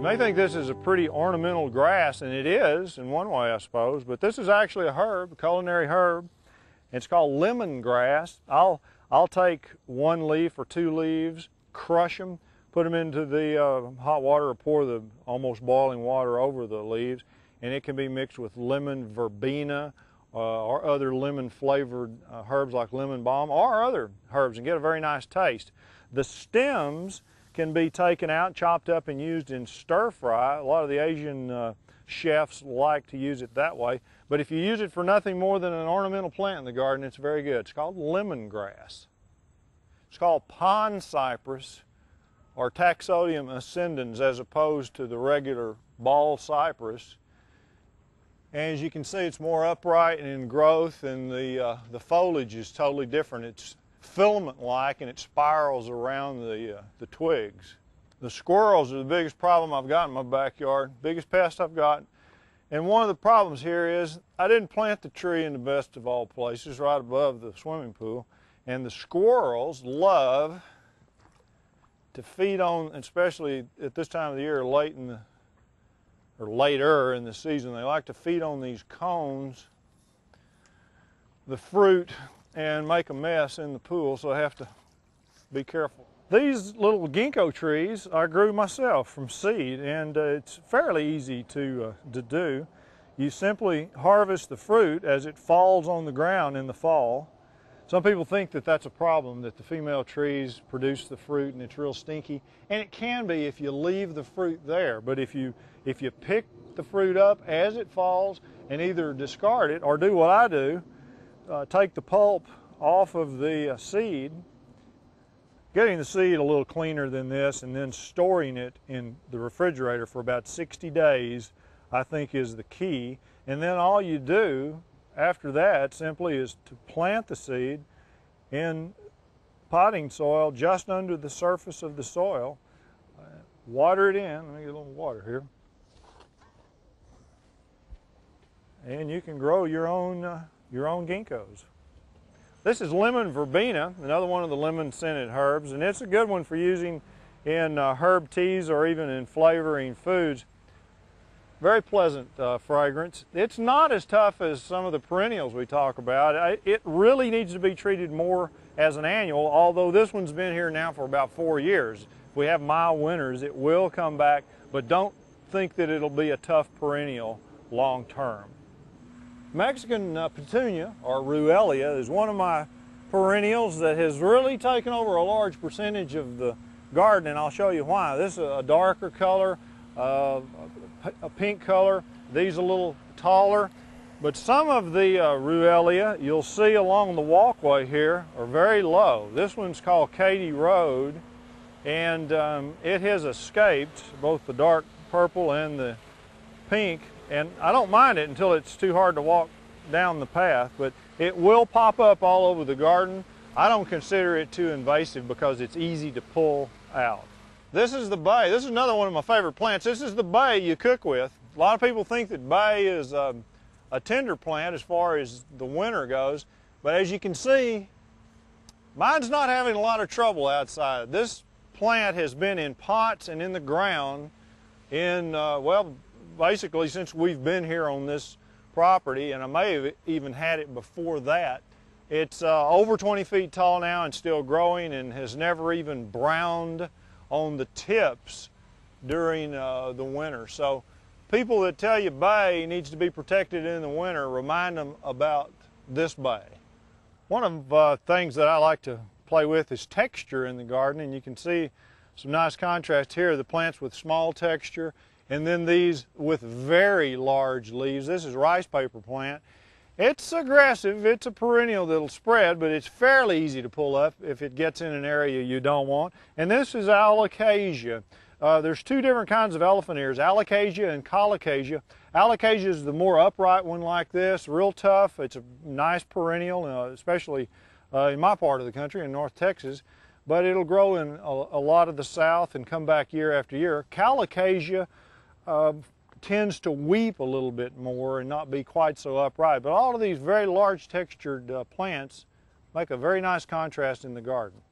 may think this is a pretty ornamental grass, and it is in one way, I suppose, but this is actually a herb, a culinary herb. It's called lemongrass. I'll take one leaf or two leaves, crush them, put them into the hot water or pour the almost boiling water over the leaves, and it can be mixed with lemon verbena or other lemon flavored herbs like lemon balm or other herbs and get a very nice taste. The stems can be taken out, chopped up, and used in stir fry. A lot of the Asian chefs like to use it that way. But if you use it for nothing more than an ornamental plant in the garden, it's very good. It's called lemongrass. It's called pond cypress or Taxodium ascendens as opposed to the regular ball cypress. And as you can see, it's more upright and in growth, and the foliage is totally different. It's filament-like, and it spirals around the twigs. The squirrels are the biggest problem I've got in my backyard, biggest pest I've got. And one of the problems here is I didn't plant the tree in the best of all places, right above the swimming pool. And the squirrels love to feed on, especially at this time of the year, later in the season, they like to feed on these cones, the fruit, and make a mess in the pool, so I have to be careful. These little ginkgo trees I grew myself from seed, and it's fairly easy to do. You simply harvest the fruit as it falls on the ground in the fall. Some people think that that's a problem, that the female trees produce the fruit and it's real stinky, and it can be if you leave the fruit there. But if you pick the fruit up as it falls and either discard it or do what I do, take the pulp off of the seed, getting the seed a little cleaner than this, and then storing it in the refrigerator for about 60 days, I think is the key. And then all you do after that simply is to plant the seed in potting soil just under the surface of the soil. Water it in. Let me get a little water here. And you can grow your own ginkgos. This is lemon verbena, another one of the lemon-scented herbs, and it's a good one for using in herb teas or even in flavoring foods. Very pleasant fragrance. It's not as tough as some of the perennials we talk about. It really needs to be treated more as an annual, although this one's been here now for about 4 years. If we have mild winters, it will come back, but don't think that it'll be a tough perennial long term. Mexican petunia, or ruellia, is one of my perennials that has really taken over a large percentage of the garden, and I'll show you why. This is a darker color, a pink color. These a little taller, but some of the ruellia you'll see along the walkway here are very low. This one's called Katy Road, and it has escaped both the dark purple and the pink, and I don't mind it until it's too hard to walk down the path, but it will pop up all over the garden. I don't consider it too invasive because it's easy to pull out. This is the bay. This is another one of my favorite plants. This is the bay you cook with. A lot of people think that bay is a tender plant as far as the winter goes, but as you can see, mine's not having a lot of trouble outside. This plant has been in pots and in the ground well, basically since we've been here on this property, and I may have even had it before that. It's over 20 feet tall now and still growing, and has never even browned on the tips during the winter. So people that tell you bay needs to be protected in the winter, remind them about this bay. One of the things that I like to play with is texture in the garden, and you can see some nice contrast here. The plants with small texture, and then these with very large leaves. This is rice paper plant. It's aggressive. It's a perennial that'll spread, but it's fairly easy to pull up if it gets in an area you don't want. And this is alocasia. There's two different kinds of elephant ears, alocasia and colocasia. Alocasia is the more upright one like this, real tough. It's a nice perennial, especially in my part of the country, in North Texas. But it'll grow in a lot of the South and come back year after year. Colocasia tends to weep a little bit more and not be quite so upright. But all of these very large textured plants make a very nice contrast in the garden.